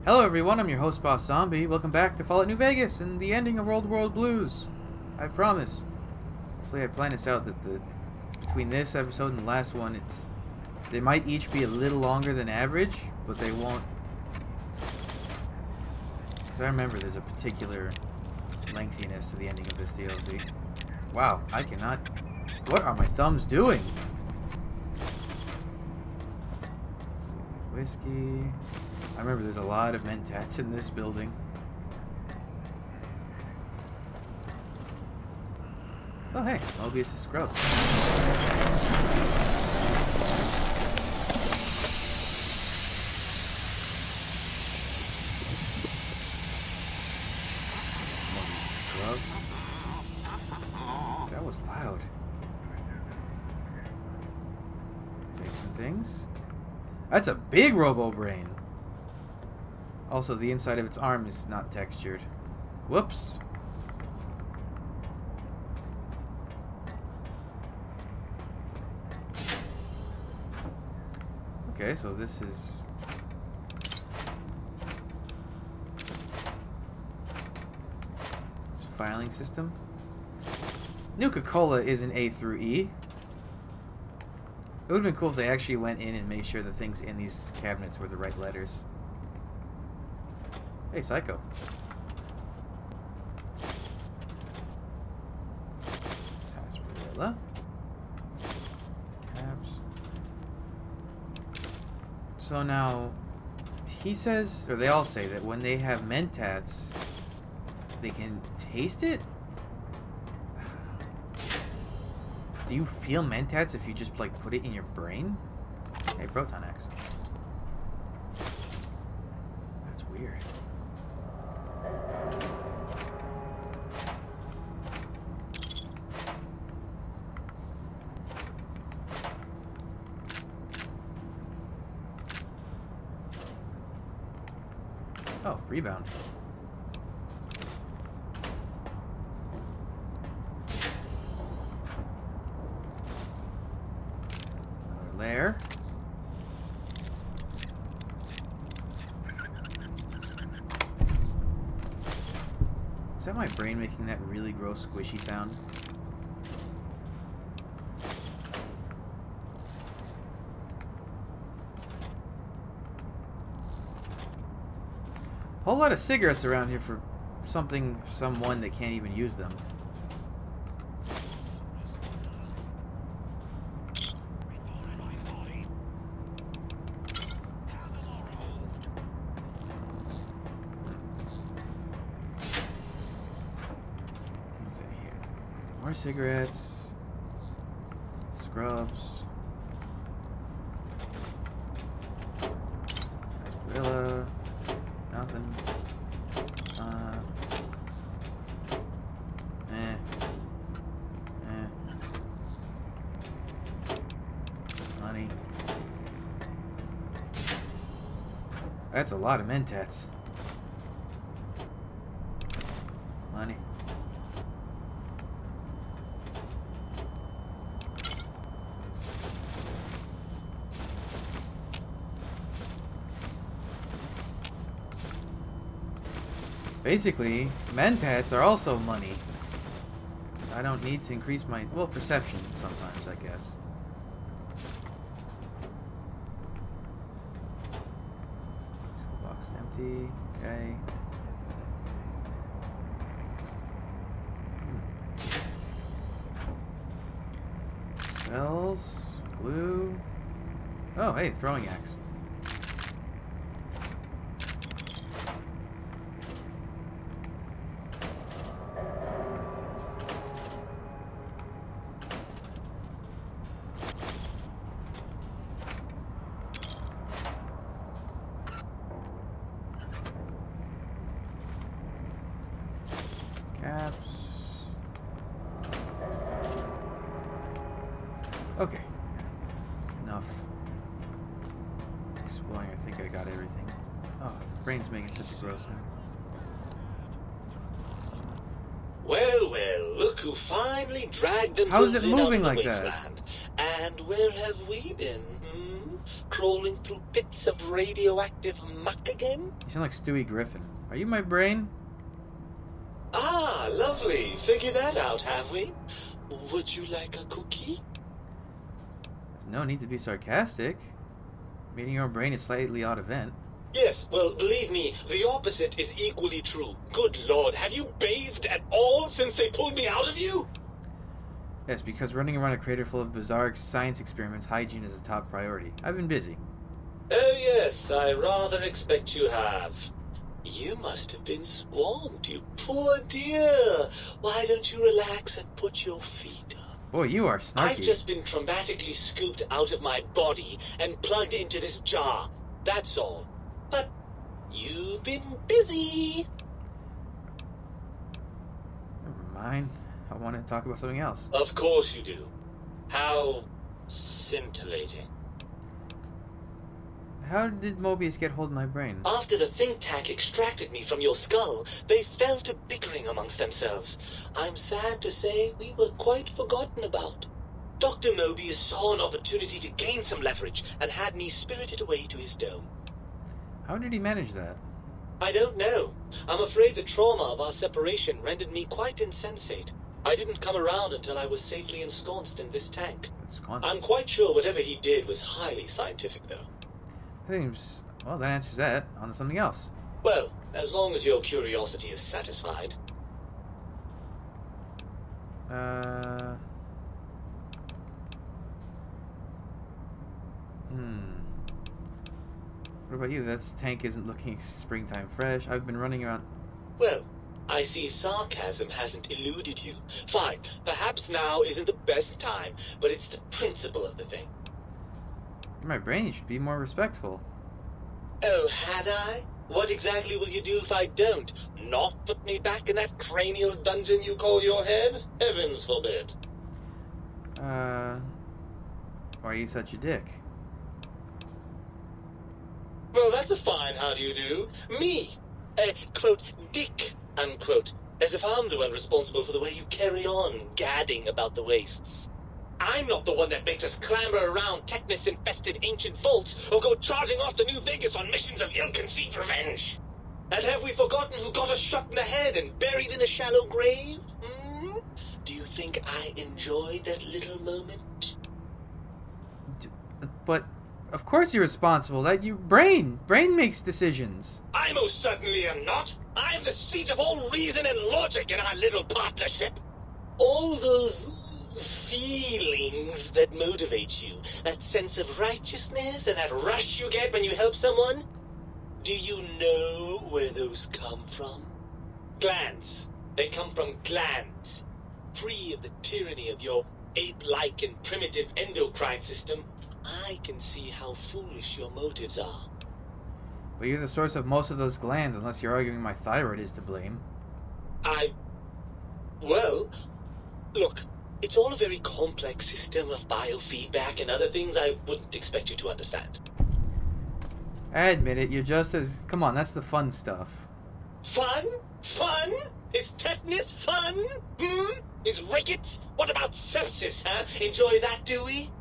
Hello everyone, I'm your host Boss Zombie. Welcome back to Fallout New Vegas and the ending of Old World Blues. I promise. Hopefully I plan this out that between this episode and the last one, they might each be a little longer than average, but they won't. Because I remember there's a particular lengthiness to the ending of this DLC. Wow, I cannot. What are my thumbs doing? Let's see, whiskey. I remember there's a lot of mentats in this building. Oh hey, Mobius' scrub. Scrub. That was loud. Fixing things. That's a big robo-brain. Also, the inside of its arm is not textured. Whoops. Okay, so this is... This filing system. Nuka-Cola is an A through E. It would have been cool if they actually went in and made sure the things in these cabinets were the right letters. Hey, Psycho. Sarsaparilla. Caps. So now, he says, or they all say that when they have mentats, they can taste it? Do you feel mentats if you just, like, put it in your brain? Hey, Proton X. That's weird. Oh, rebound. Another layer. Is that my brain making that really gross squishy sound? Whole lot of cigarettes around here for someone that can't even use them. What's in here? More cigarettes. Scrubs. Sarsaparilla. Nothing. Money. That's a lot of mentats. Money. Basically, mentats are also money. So I don't need to increase my, well, perception sometimes, I guess. Toolbox empty. Okay. Cells. Glue. Oh, hey, throwing axe. Caps. Okay. Enough exploring. I think I got everything. Oh, the brain's making such a gross sound. Well, well, look who finally dragged themselves How is it in moving out of like the that? wasteland. And where have we been, hmm? Crawling through pits of radioactive muck again? You sound like Stewie Griffin. Are you my brain? Ah, lovely. Figured that out, have we? Would you like a cookie? There's no need to be sarcastic. Meeting your own brain is a slightly odd event. Yes, well, believe me, the opposite is equally true. Good Lord, have you bathed at all since they pulled me out of you? Yes, because running around a crater full of bizarre science experiments, hygiene is a top priority. I've been busy. Oh yes, I rather expect you have. You must have been swarmed, you poor dear. Why don't you relax and put your feet up? Boy, you are snarky. I've just been traumatically scooped out of my body and plugged into this jar. That's all. But you've been busy. Never mind. I want to talk about something else. Of course you do. How scintillating. How did Mobius get hold of my brain? After the think tank extracted me from your skull, they fell to bickering amongst themselves. I'm sad to say we were quite forgotten about. Dr. Mobius saw an opportunity to gain some leverage and had me spirited away to his dome. How did he manage that? I don't know. I'm afraid the trauma of our separation rendered me quite insensate. I didn't come around until I was safely ensconced in this tank. Ensconced? I'm quite sure whatever he did was highly scientific, though. I think it was, well, that answers that. On to something else. Well, as long as your curiosity is satisfied. What about you? That tank isn't looking springtime fresh. I've been running around... Well, I see sarcasm hasn't eluded you. Fine, perhaps now isn't the best time, but it's the principle of the thing. In my brain, you should be more respectful. Oh, had I? What exactly will you do if I don't? Not put me back in that cranial dungeon you call your head? Heavens forbid. Why are you such a dick? Well, that's a fine how do you do. Me, a, quote, dick, unquote. As if I'm the one responsible for the way you carry on gadding about the wastes. I'm not the one that makes us clamber around Technus-infested ancient vaults or go charging off to New Vegas on missions of ill-conceived revenge. And have we forgotten who got us shot in the head and buried in a shallow grave? Hmm? Do you think I enjoyed that little moment? But, of course you're responsible. That you... Brain makes decisions. I most certainly am not. I'm the seat of all reason and logic in our little partnership. All those feelings that motivate you, that sense of righteousness and that rush you get when you help someone, do you know where those come from? Glands. They come from glands. Free of the tyranny of your ape-like and primitive endocrine system, I can see how foolish your motives are. But you're the source of most of those glands, unless you're arguing my thyroid is to blame. Well, look, it's all a very complex system of biofeedback and other things I wouldn't expect you to understand. I admit it, you're just as... Come on, that's the fun stuff. Fun? Fun? Is tetanus fun? Is rickets? What about sepsis, huh? Enjoy that, do we?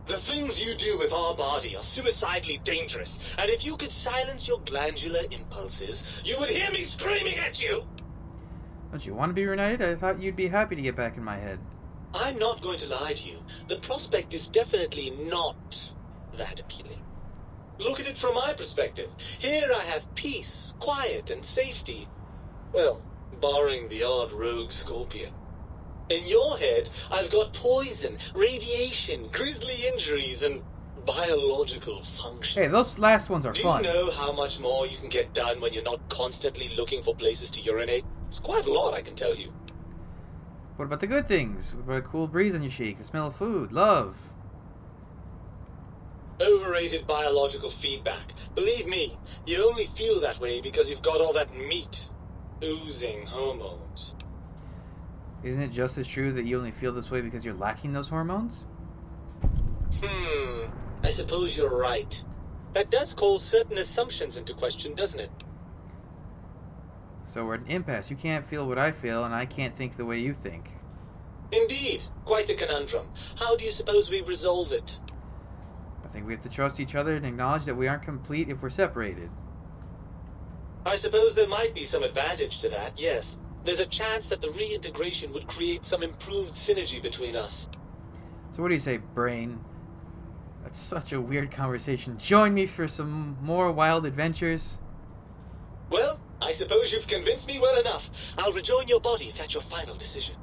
The things you do with our body are suicidally dangerous, and if you could silence your glandular impulses, you would hear me screaming at you! Don't you want to be reunited? I thought you'd be happy to get back in my head. I'm not going to lie to you. The prospect is definitely not that appealing. Look at it from my perspective. Here I have peace, quiet, and safety. Well, barring the odd rogue scorpion. In your head, I've got poison, radiation, grisly injuries, and biological function. Hey, those last ones are fun. Do you know how much more you can get done when you're not constantly looking for places to urinate? It's quite a lot, I can tell you. What about the good things? What about a cool breeze on your cheek, the smell of food, love? Overrated biological feedback. Believe me, you only feel that way because you've got all that meat. Oozing hormones. Isn't it just as true that you only feel this way because you're lacking those hormones? I suppose you're right. That does call certain assumptions into question, doesn't it? So we're at an impasse. You can't feel what I feel, and I can't think the way you think. Indeed. Quite the conundrum. How do you suppose we resolve it? By think we have to trust each other and acknowledge that we aren't complete if we're separated. I suppose there might be some advantage to that, yes. There's a chance that the reintegration would create some improved synergy between us. So what do you say, Brain? That's such a weird conversation. Join me for some more wild adventures? Well, I suppose you've convinced me well enough. I'll rejoin your body if that's your final decision.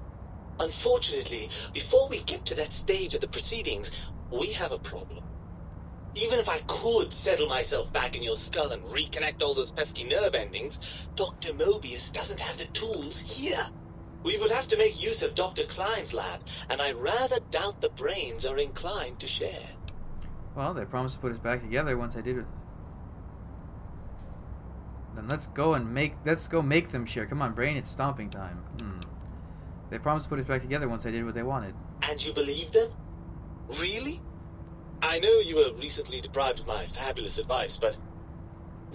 Unfortunately, before we get to that stage of the proceedings, we have a problem. Even if I could settle myself back in your skull and reconnect all those pesky nerve endings, Dr. Mobius doesn't have the tools here. We would have to make use of Dr. Klein's lab, and I rather doubt the brains are inclined to share. Well, they promised to put us back together once I did it. Then let's go make them share. Come on, Brain, it's stomping time. They promised to put us back together once I did what they wanted. And you believe them? Really? I know you were recently deprived of my fabulous advice, but...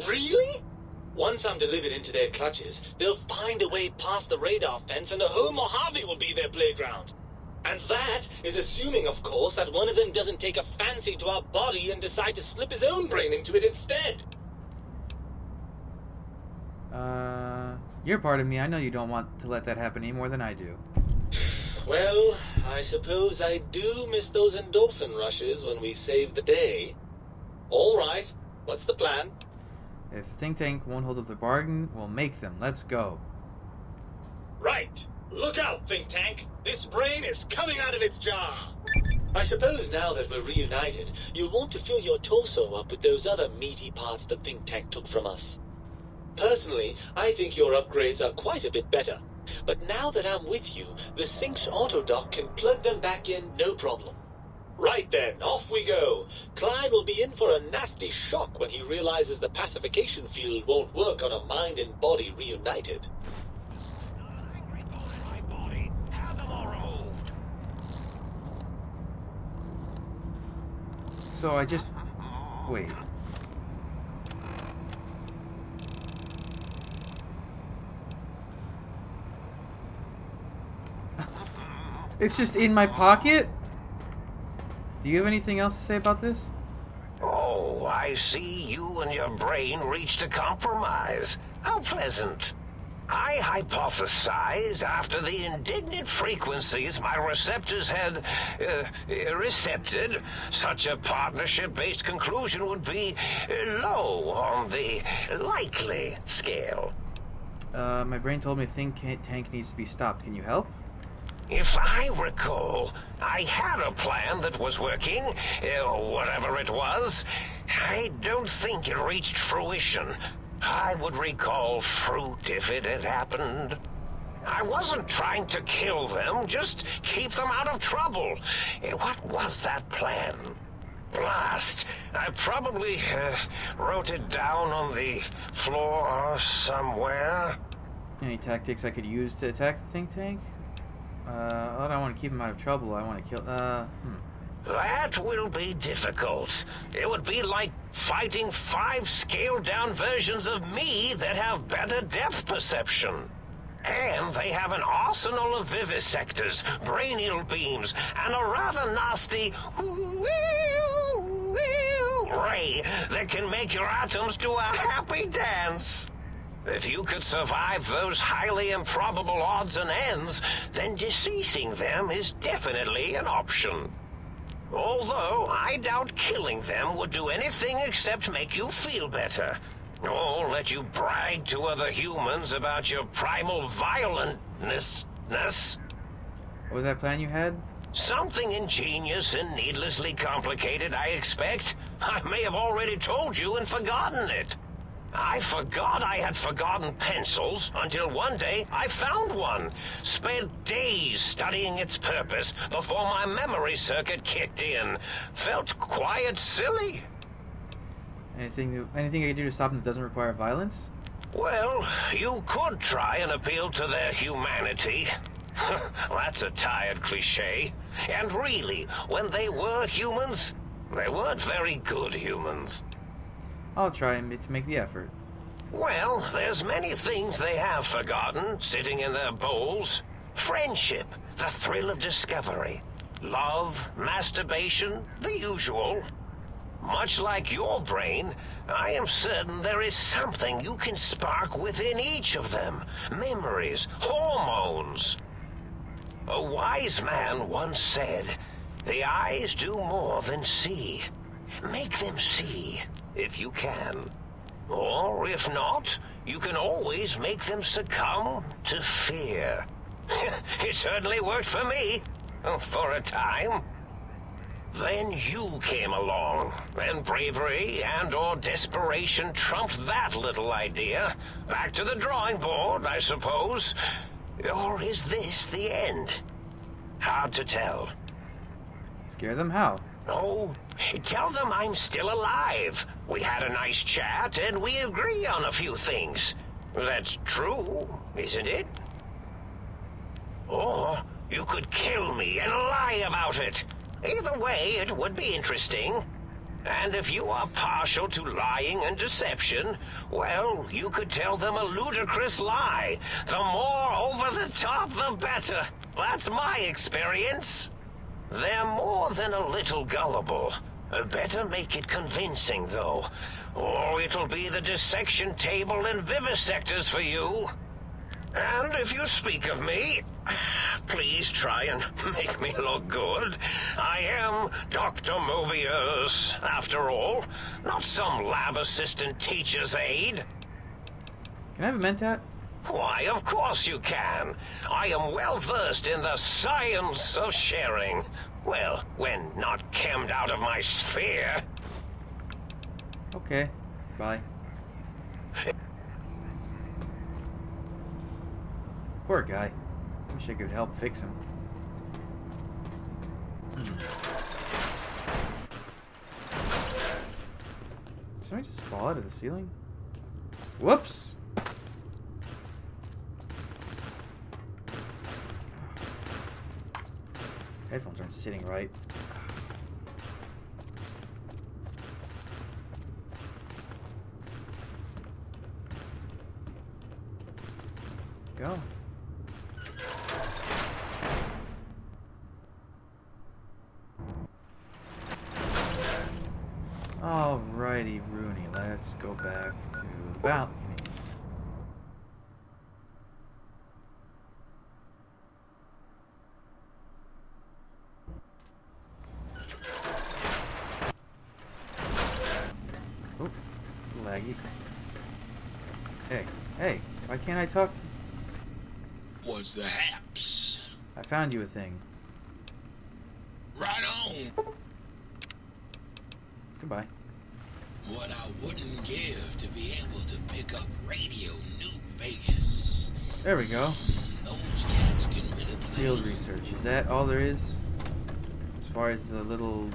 Really? Once I'm delivered into their clutches, they'll find a way past the radar fence and the whole Mojave will be their playground. And that is assuming, of course, that one of them doesn't take a fancy to our body and decide to slip his own brain into it instead. You're part of me. I know you don't want to let that happen any more than I do. Well, I suppose I do miss those endorphin rushes when we save the day. All right, what's the plan? If the think tank won't hold up the bargain, we'll make them. Let's go. Right. Look out, think tank. This brain is coming out of its jar. I suppose now that we're reunited, you'll want to fill your torso up with those other meaty parts the think tank took from us. Personally, I think your upgrades are quite a bit better. But now that I'm with you, the Sync's autodock can plug them back in no problem. Right then, off we go. Klein will be in for a nasty shock when he realizes the pacification field won't work on a mind and body reunited. So I just... Wait. It's just in my pocket? Do you have anything else to say about this? Oh, I see you and your brain reached a compromise. How pleasant. I hypothesized after the indignant frequencies my receptors had recepted, such a partnership-based conclusion would be low on the likely scale. My brain told me think tank needs to be stopped. Can you help? If I recall, I had a plan that was working, whatever it was. I don't think it reached fruition. I would recall fruit if it had happened. I wasn't trying to kill them, just keep them out of trouble. What was that plan? Blast. I probably wrote it down on the floor somewhere. Any tactics I could use to attack the think tank? I don't want to keep him out of trouble. I want to kill... That will be difficult. It would be like fighting 5 scaled-down versions of me that have better depth perception. And they have an arsenal of vivisectors, brainial beams, and a rather nasty ray that can make your atoms do a happy dance. If you could survive those highly improbable odds and ends, then deceasing them is definitely an option. Although, I doubt killing them would do anything except make you feel better. Or let you brag to other humans about your primal violentness. What was that plan you had? Something ingenious and needlessly complicated, I expect. I may have already told you and forgotten it. I forgot I had forgotten pencils until one day I found one. Spent days studying its purpose before my memory circuit kicked in. Felt quite silly. Anything I can do to stop them that doesn't require violence? Well, you could try and appeal to their humanity. That's a tired cliche. And really, when they were humans, they weren't very good humans. I'll try to make the effort. Well, there's many things they have forgotten, sitting in their bowls. Friendship, the thrill of discovery. Love, masturbation, the usual. Much like your brain, I am certain there is something you can spark within each of them. Memories, hormones. A wise man once said, "The eyes do more than see. Make them see, if you can. Or if not, you can always make them succumb to fear." It certainly worked for me, for a time. Then you came along, and bravery and/or desperation trumped that little idea. Back to the drawing board, I suppose. Or is this the end? Hard to tell. Scare them how? Oh, tell them I'm still alive. We had a nice chat, and we agree on a few things. That's true, isn't it? Or you could kill me and lie about it. Either way, it would be interesting. And if you are partial to lying and deception, well, you could tell them a ludicrous lie. The more over the top, the better. That's my experience. They're more than a little gullible. Better make it convincing, though, or it'll be the dissection table and vivisectors for you. And if you speak of me, please try and make me look good. I am Dr. Mobius, after all, not some lab assistant teacher's aide. Can I have a mentat? Why, of course you can. I am well versed in the science of sharing. Well, when not chemmed out of my sphere. Okay. Bye. Poor guy. Wish I could help fix him. Did somebody just fall out of the ceiling? Whoops! Headphones aren't sitting right. Go. Alrighty, Rooney, let's go back to the balcony. Oh, laggy. Hey, why can't I talk to... What's the haps? I found you a thing. Right on. Goodbye. What I wouldn't give to be able to pick up Radio New Vegas. There we go. Those cats can really play. Field research. Is that all there is? As far as the little...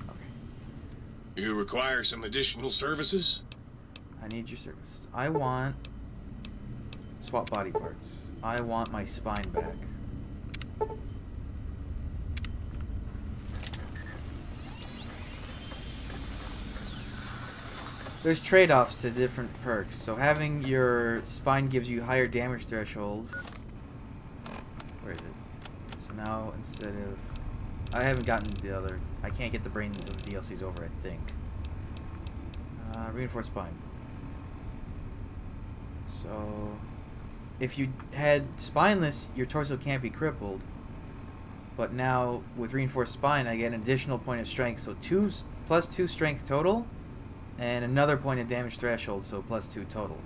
Okay. You require some additional services? I need your services. I want... swap body parts. I want my spine back. There's trade-offs to different perks. So having your spine gives you higher damage threshold. Where is it? So now instead of... I haven't gotten the other... I can't get the brains until the DLC's over, I think. Reinforced spine. So... if you had spineless, your torso can't be crippled. But now, with reinforced spine, I get an additional point of strength. So plus 2 strength total. And another point of damage threshold, so plus 2 total.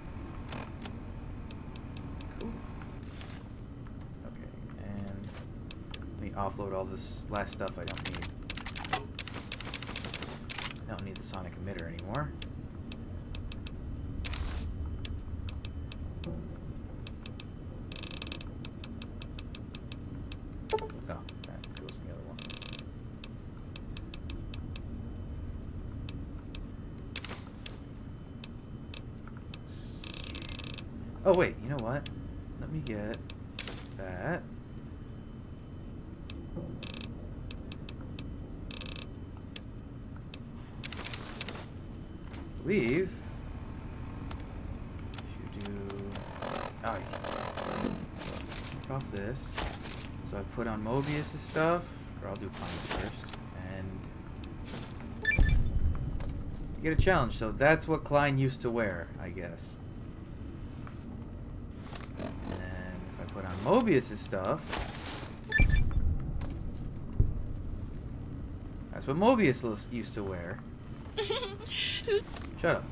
Cool. Okay, and let me offload all this last stuff I don't need. I don't need the sonic emitter anymore. Oh, that goes in the other one. Oh wait, you know what? Let me get that. I believe if you do... oh, you take off this. So I put on Mobius' stuff. Or I'll do Klein's first. And you get a challenge, so that's what Klein used to wear, I guess. And if I put on Mobius's stuff, that's what Mobius used to wear. Shut up.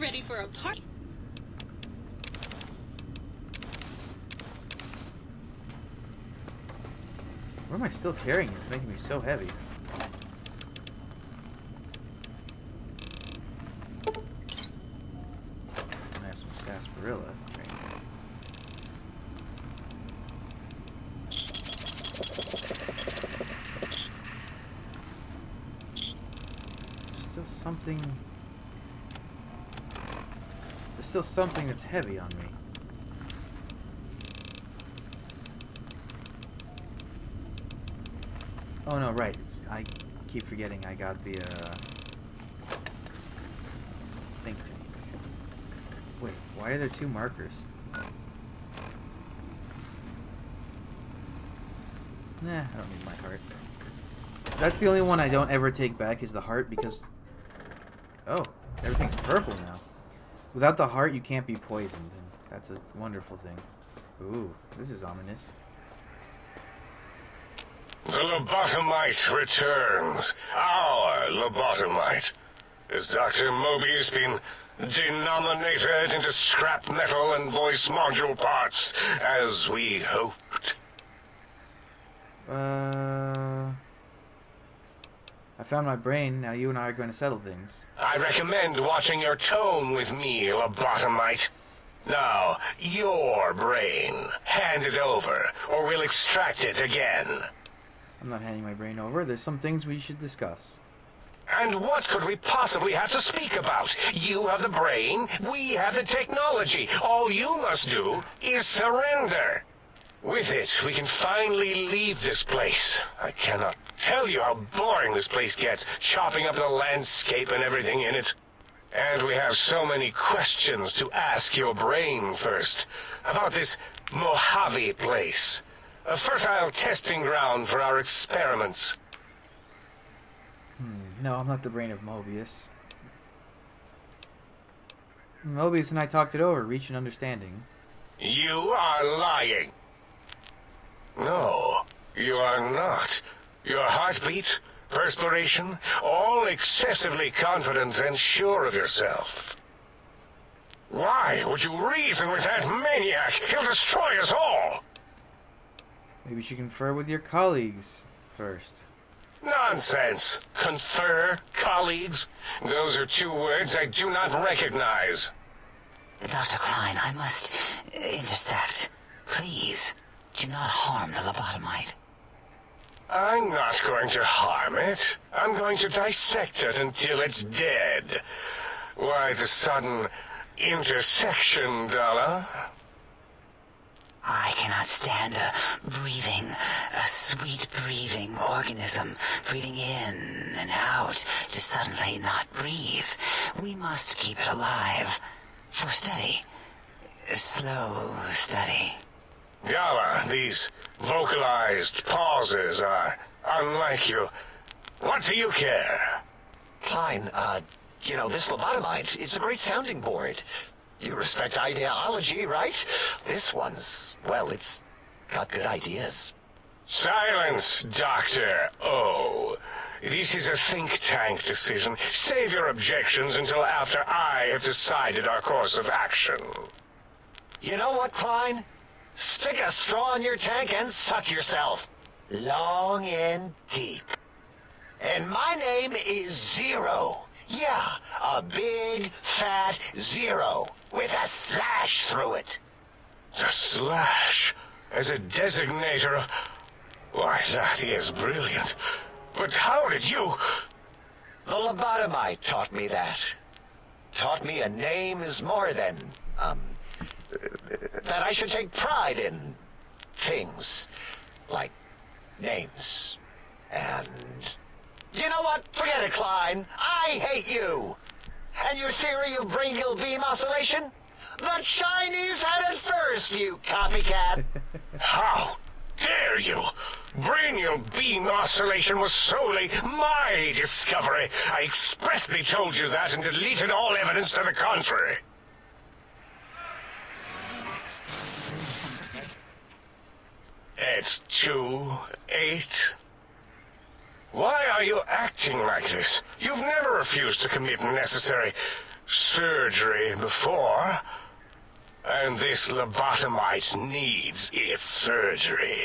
Ready for a party? Why am I still carrying it? It's making me so heavy. I have some sarsaparilla. Drink. There's still something that's heavy on me. Oh no, right. I keep forgetting I got the think tank. Wait, why are there two markers? Nah, I don't need my heart. That's the only one I don't ever take back is the heart because... Oh, everything's purple now. Without the heart, you can't be poisoned, and that's a wonderful thing. Ooh, this is ominous. The lobotomite returns. Our lobotomite. Has Dr. Mobius been denominated into scrap metal and voice module parts, as we hoped? I found my brain. Now you and I are going to settle things. I recommend watching your tone with me, lobotomite. Now, your brain. Hand it over, or we'll extract it again. I'm not handing my brain over. There's some things we should discuss. And what could we possibly have to speak about? You have the brain, we have the technology. All you must do is surrender. With it, we can finally leave this place. I cannot tell you how boring this place gets, chopping up the landscape and everything in it. And we have so many questions to ask your brain first. About this Mojave place. A fertile testing ground for our experiments. No, I'm not the brain of Mobius. Mobius and I talked it over, reached an understanding. You are lying. No, you are not. Your heartbeat, perspiration, all excessively confident and sure of yourself. Why would you reason with that maniac? He'll destroy us all! Maybe you should confer with your colleagues first. Nonsense. Confer, colleagues. Those are two words I do not recognize. Dr. Klein, I must intersect. Please, do not harm the lobotomite. I'm not going to harm it. I'm going to dissect it until it's dead. Why the sudden intersection, Dalla? I cannot stand a sweet breathing organism, breathing in and out to suddenly not breathe. We must keep it alive. For study. Slow study. Dalla, these vocalized pauses are unlike you. What do you care? Klein, this lobotomite, it's a great sounding board. You respect ideology, right? This one's, well, it's got good ideas. Silence, Dr. O. This is a think tank decision. Save your objections until after I have decided our course of action. You know what, Klein? Stick a straw in your tank and suck yourself. Long and deep. And my name is Zero. Yeah, a big, fat zero with a slash through it. The slash as a designator of... Why, that is brilliant. But how did you... The lobotomite taught me that. Taught me a name is more than, that I should take pride in things like names. And you know what? Forget it, Klein. I hate you. And your theory of brain-gill beam oscillation? The Chinese had it first, you copycat! How dare you? Brainial beam oscillation was solely my discovery. I expressly told you that and deleted all evidence to the contrary. It's 2-8. Why are you acting like this? You've never refused to commit necessary surgery before. And this lobotomite needs its surgery.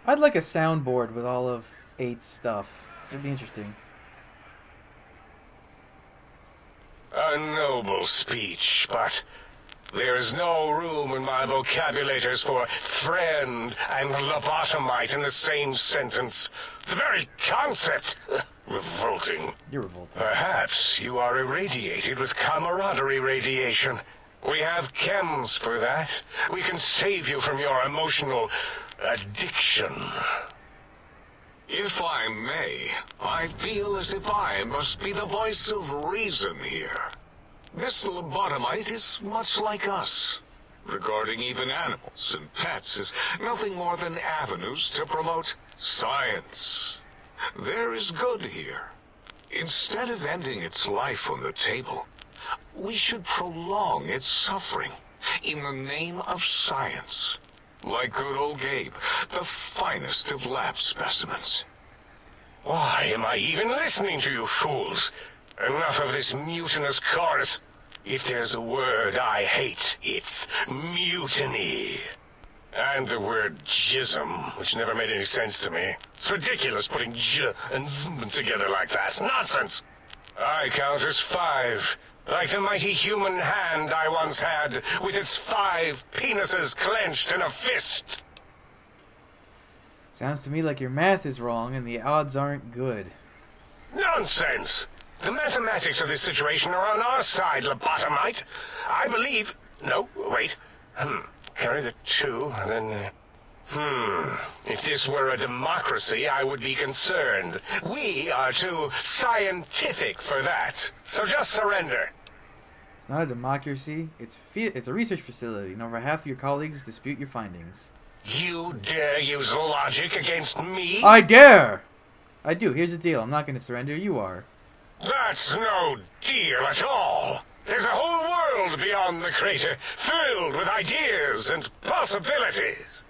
I'd like a soundboard with all of 8's stuff. It'd be interesting. A noble speech, but there's no room in my vocabulators for friend and lobotomite in the same sentence. The very concept, revolting. You're revolting. Perhaps you are irradiated with camaraderie radiation. We have chems for that. We can save you from your emotional addiction. If I may, I feel as if I must be the voice of reason here. This lobotomite is much like us. Regarding even animals and pets as nothing more than avenues to promote science. There is good here. Instead of ending its life on the table, we should prolong its suffering in the name of science. Like good old Gabe, the finest of lab specimens. Why am I even listening to you fools? Enough of this mutinous chorus. If there's a word I hate, it's mutiny. And the word jism, which never made any sense to me. It's ridiculous putting j and zm together like that. Nonsense! I count as 5. Like the mighty human hand I once had, with its 5 penises clenched in a fist. Sounds to me like your math is wrong and the odds aren't good. Nonsense! The mathematics of this situation are on our side, lobotomite. I believe... No, wait. Carry the 2, then... If this were a democracy, I would be concerned. We are too scientific for that. So just surrender. It's not a democracy. It's a research facility, and over half of your colleagues dispute your findings. You dare use logic against me? I dare! I do. Here's the deal. I'm not going to surrender. You are. That's no deal at all. There's a whole world beyond the crater, filled with ideas and possibilities.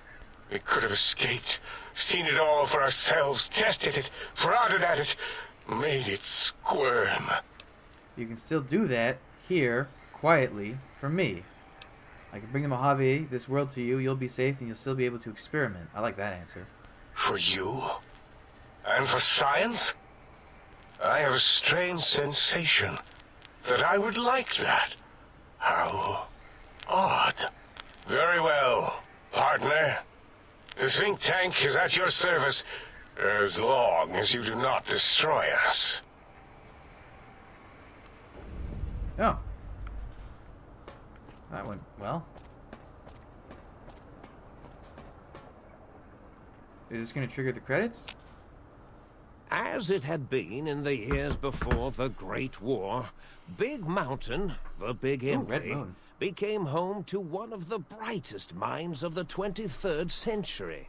We could have escaped, seen it all for ourselves, tested it, prodded at it, made it squirm. You can still do that here, quietly, from me. I can bring the Mojave, this world to you, you'll be safe, and you'll still be able to experiment. I like that answer. For you? And for science? I have a strange sensation that I would like that. How odd. Very well, partner. The think tank is at your service as long as you do not destroy us. Oh. That went well. Is this going to trigger the credits? As it had been in the years before the Great War, Big Mountain, the Big Red Empty, Moon. became home to one of the brightest minds of the 23rd century.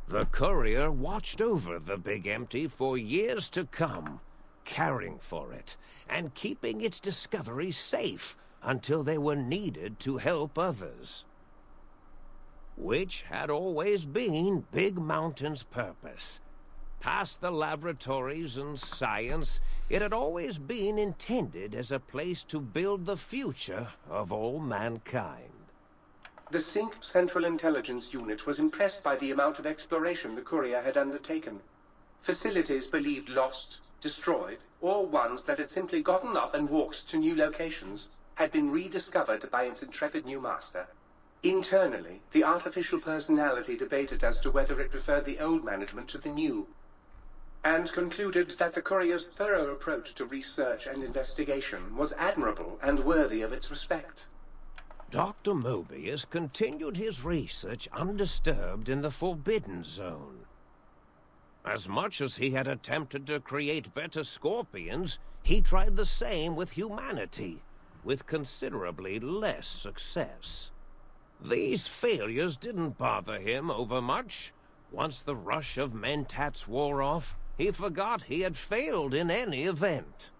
The Courier watched over the Big Empty for years to come, caring for it and keeping its discoveries safe until they were needed to help others. Which had always been Big Mountain's purpose. Past the laboratories and science, it had always been intended as a place to build the future of all mankind. The Sync Central Intelligence Unit was impressed by the amount of exploration the Courier had undertaken. Facilities believed lost, destroyed, or ones that had simply gotten up and walked to new locations had been rediscovered by its intrepid new master. Internally, the artificial personality debated as to whether it preferred the old management to the new, and concluded that the Courier's thorough approach to research and investigation was admirable and worthy of its respect. Dr. Mobius continued his research undisturbed in the Forbidden Zone. As much as he had attempted to create better scorpions, he tried the same with humanity, with considerably less success. These failures didn't bother him overmuch. Once the rush of mentats wore off, he forgot he had failed in any event.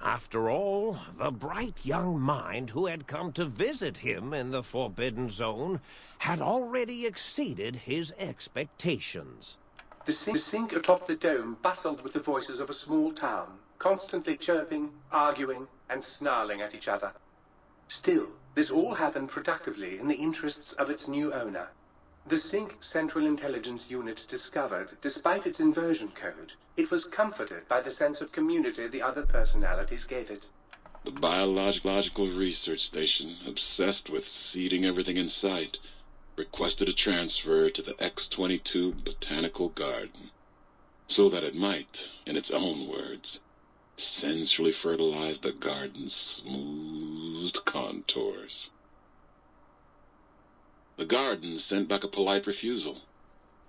After all, the bright young mind who had come to visit him in the Forbidden Zone had already exceeded his expectations. The sink atop the dome bustled with the voices of a small town, constantly chirping, arguing, and snarling at each other. Still, this all happened productively in the interests of its new owner. The Sync Central Intelligence Unit discovered, despite its inversion code, it was comforted by the sense of community the other personalities gave it. The biological research station, obsessed with seeding everything in sight, requested a transfer to the X-22 Botanical Garden, so that it might, in its own words, sensually fertilize the garden's smooth contours. The garden sent back a polite refusal,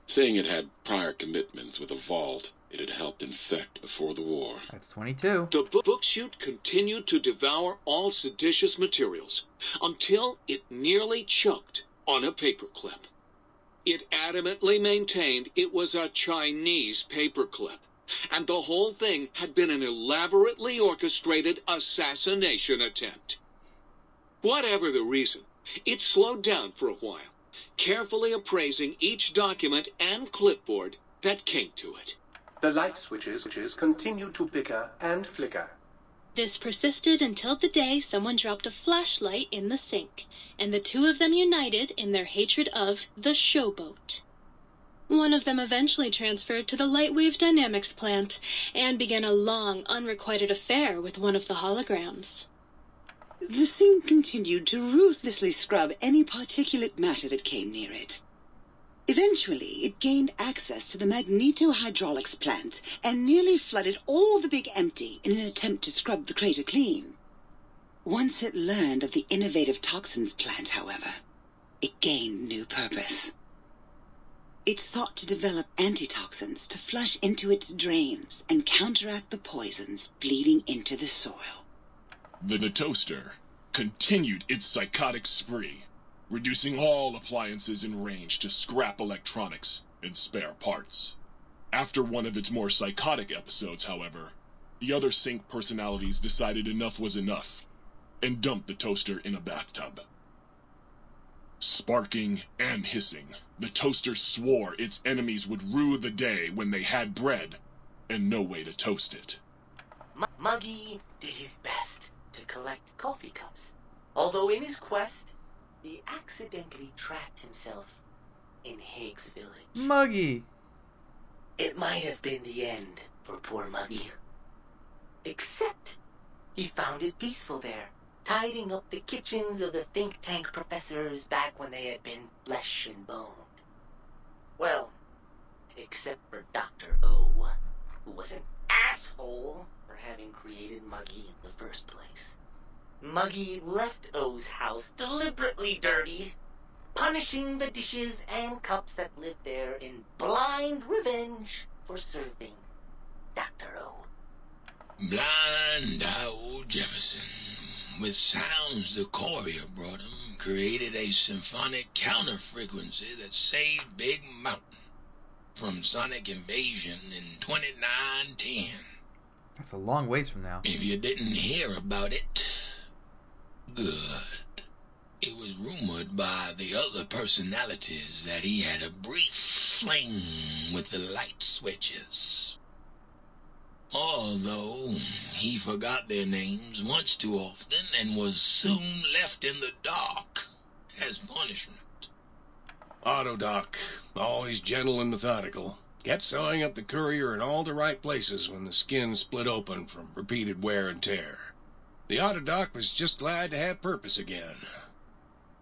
saying it had prior commitments with a vault it had helped infect before the war. That's 22. The book chute continued to devour all seditious materials until it nearly choked on a paperclip. It adamantly maintained it was a Chinese paperclip, and the whole thing had been an elaborately orchestrated assassination attempt. Whatever the reason, it slowed down for a while, carefully appraising each document and clipboard that came to it. The light switches continued to bicker and flicker. This persisted until the day someone dropped a flashlight in the sink, and the two of them united in their hatred of the showboat. One of them eventually transferred to the Lightwave Dynamics plant, and began a long, unrequited affair with one of the holograms. The sink continued to ruthlessly scrub any particulate matter that came near it. Eventually, it gained access to the magnetohydraulics plant and nearly flooded all the Big Empty in an attempt to scrub the crater clean. Once it learned of the innovative toxins plant, however, it gained new purpose. It sought to develop antitoxins to flush into its drains and counteract the poisons bleeding into the soil. The toaster continued its psychotic spree, reducing all appliances in range to scrap electronics and spare parts. After one of its more psychotic episodes, however, the other Sync personalities decided enough was enough, and dumped the toaster in a bathtub. Sparking and hissing, the toaster swore its enemies would rue the day when they had bread and no way to toast it. Muggy did his best to collect coffee cups, although in his quest, he accidentally trapped himself in Higgs Village. Muggy! It might have been the end for poor Muggy. Except, he found it peaceful there, tidying up the kitchens of the think tank professors back when they had been flesh and bone. Well, except for Dr. O, who was an asshole for having created Muggy in the first place. Muggy left O's house deliberately dirty, punishing the dishes and cups that lived there in blind revenge for serving Dr. O. Blind old Jefferson, with sounds the courier brought him, created a symphonic counter-frequency that saved Big Mountain from sonic invasion in 2910. That's a long ways from now. If you didn't hear about it, good. It was rumored by the other personalities that he had a brief fling with the light switches. Although he forgot their names much too often and was soon left in the dark as punishment. Autodoc, always gentle and methodical, kept sewing up the courier in all the right places when the skin split open from repeated wear and tear. The Autodoc was just glad to have purpose again.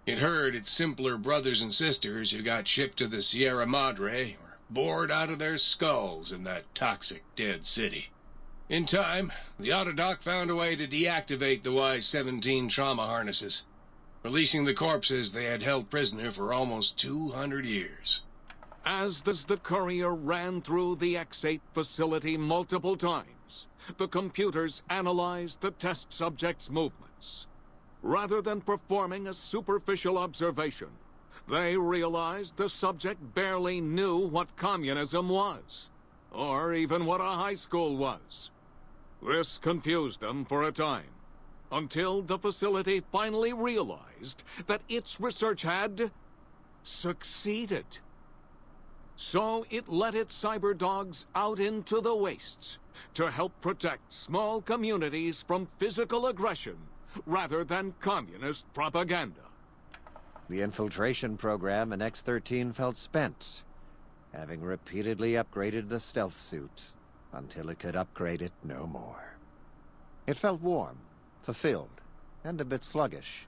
It heard its simpler brothers and sisters who got shipped to the Sierra Madre were bored out of their skulls in that toxic dead city. In time, the Autodoc found a way to deactivate the Y-17 trauma harnesses, releasing the corpses they had held prisoner for almost 200 years. As the courier ran through the X8 facility multiple times, the computers analyzed the test subject's movements. Rather than performing a superficial observation, they realized the subject barely knew what communism was, or even what a high school was. This confused them for a time, until the facility finally realized that its research had succeeded. So it let its cyber dogs out into the wastes to help protect small communities from physical aggression rather than communist propaganda. The infiltration program in X-13 felt spent, having repeatedly upgraded the stealth suit until it could upgrade it no more. It felt warm, fulfilled, and a bit sluggish.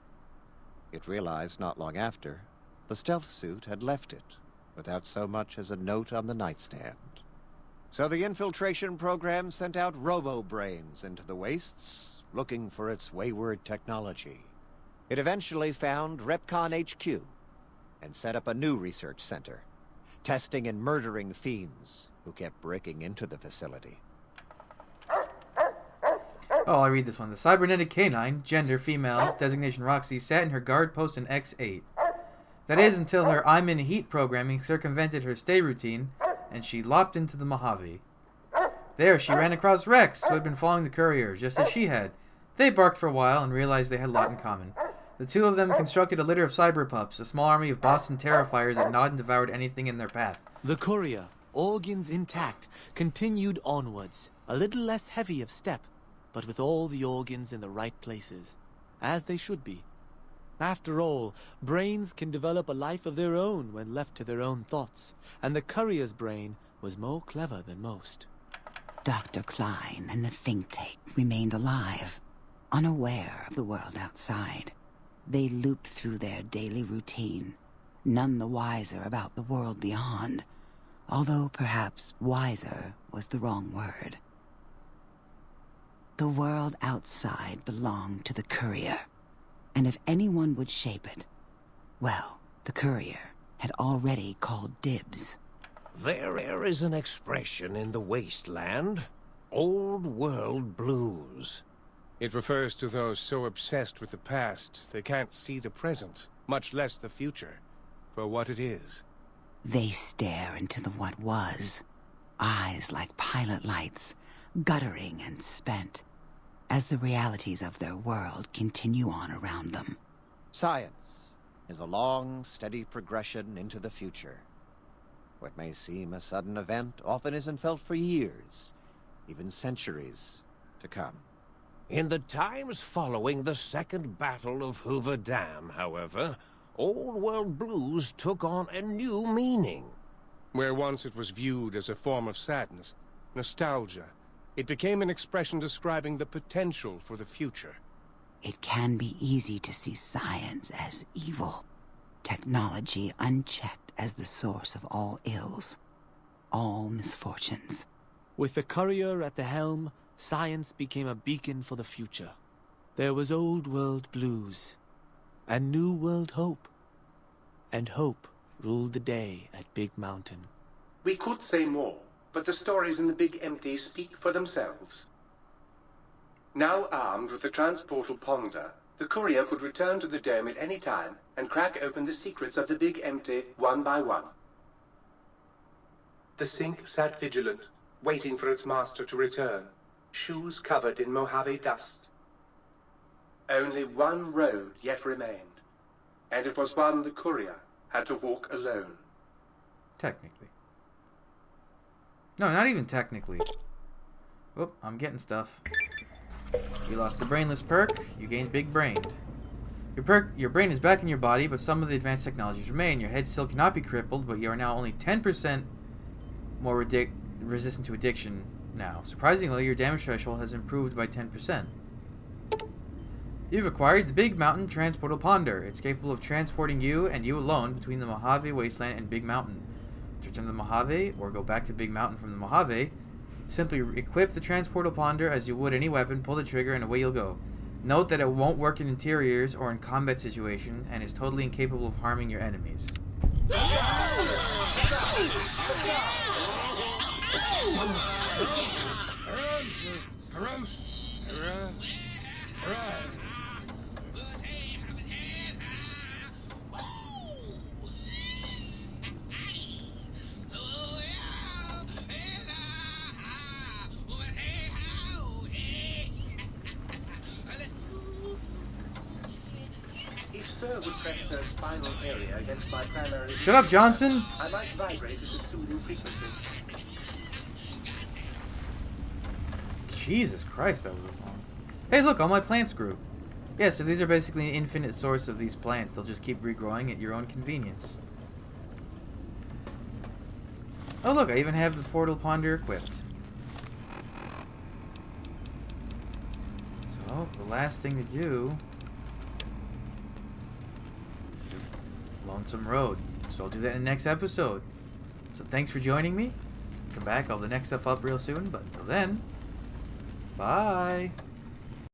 It realized not long after the stealth suit had left it without so much as a note on the nightstand. So the infiltration program sent out robo-brains into the wastes, looking for its wayward technology. It eventually found Repcon HQ and set up a new research center, testing and murdering fiends who kept breaking into the facility. Oh, I read this one. The cybernetic canine, gender female, designation Roxy, sat in her guard post in X8. That is, until her I'm in heat programming circumvented her stay routine, and she lopped into the Mojave. There, she ran across Rex, who had been following the courier, just as she had. They barked for a while and realized they had a lot in common. The two of them constructed a litter of cyber pups, a small army of Boston Terrifiers that gnawed and devoured anything in their path. The courier, organs intact, continued onwards, a little less heavy of step, but with all the organs in the right places, as they should be. After all, brains can develop a life of their own when left to their own thoughts, and the courier's brain was more clever than most. Dr. Klein and the think tank remained alive, unaware of the world outside. They looped through their daily routine, none the wiser about the world beyond, although perhaps wiser was the wrong word. The world outside belonged to the courier, and if anyone would shape it, well, the courier had already called dibs. There is an expression in the wasteland, old world blues. It refers to those so obsessed with the past they can't see the present, much less the future, for what it is. They stare into the what was, eyes like pilot lights, guttering and spent, as the realities of their world continue on around them. Science is a long, steady progression into the future. What may seem a sudden event often isn't felt for years, even centuries to come. In the times following the Second Battle of Hoover Dam, however, Old World Blues took on a new meaning. Where once it was viewed as a form of sadness, nostalgia, it became an expression describing the potential for the future. It can be easy to see science as evil, technology unchecked as the source of all ills, all misfortunes. With the courier at the helm, science became a beacon for the future. There was old world blues, and new world hope. And hope ruled the day at Big Mountain. We could say more, but the stories in the Big Empty speak for themselves. Now armed with the transportal ponder, the courier could return to the dome at any time and crack open the secrets of the Big Empty one by one. The sink sat vigilant, waiting for its master to return, shoes covered in Mojave dust. Only one road yet remained, and it was one the courier had to walk alone. Technically. No, not even technically. Whoop, I'm getting stuff. You lost the brainless perk, you gained big brained. Your brain is back in your body, but some of the advanced technologies remain. Your head still cannot be crippled, but you are now only 10% more resistant to addiction now. Surprisingly, your damage threshold has improved by 10%. You've acquired the Big Mountain Transportal Ponder. It's capable of transporting you and you alone between the Mojave Wasteland and Big Mountain. To return to the Mojave, or go back to Big Mountain from the Mojave, simply equip the Transportal Ponder as you would any weapon, pull the trigger, and away you'll go. Note that it won't work in interiors or in combat situation, and is totally incapable of harming your enemies. If Sir would press the spinal area against my primary... Shut up, Johnson! I might vibrate at a soothing frequency. Jesus Christ, that was long. Hey, look, all my plants grew. Yeah, so these are basically an infinite source of these plants. They'll just keep regrowing at your own convenience. Oh, look, I even have the portal ponder equipped. So, the last thing to do is the Lonesome Road. So I'll do that in the next episode. So thanks for joining me. Come back, I'll have the next stuff up real soon, but until then, bye!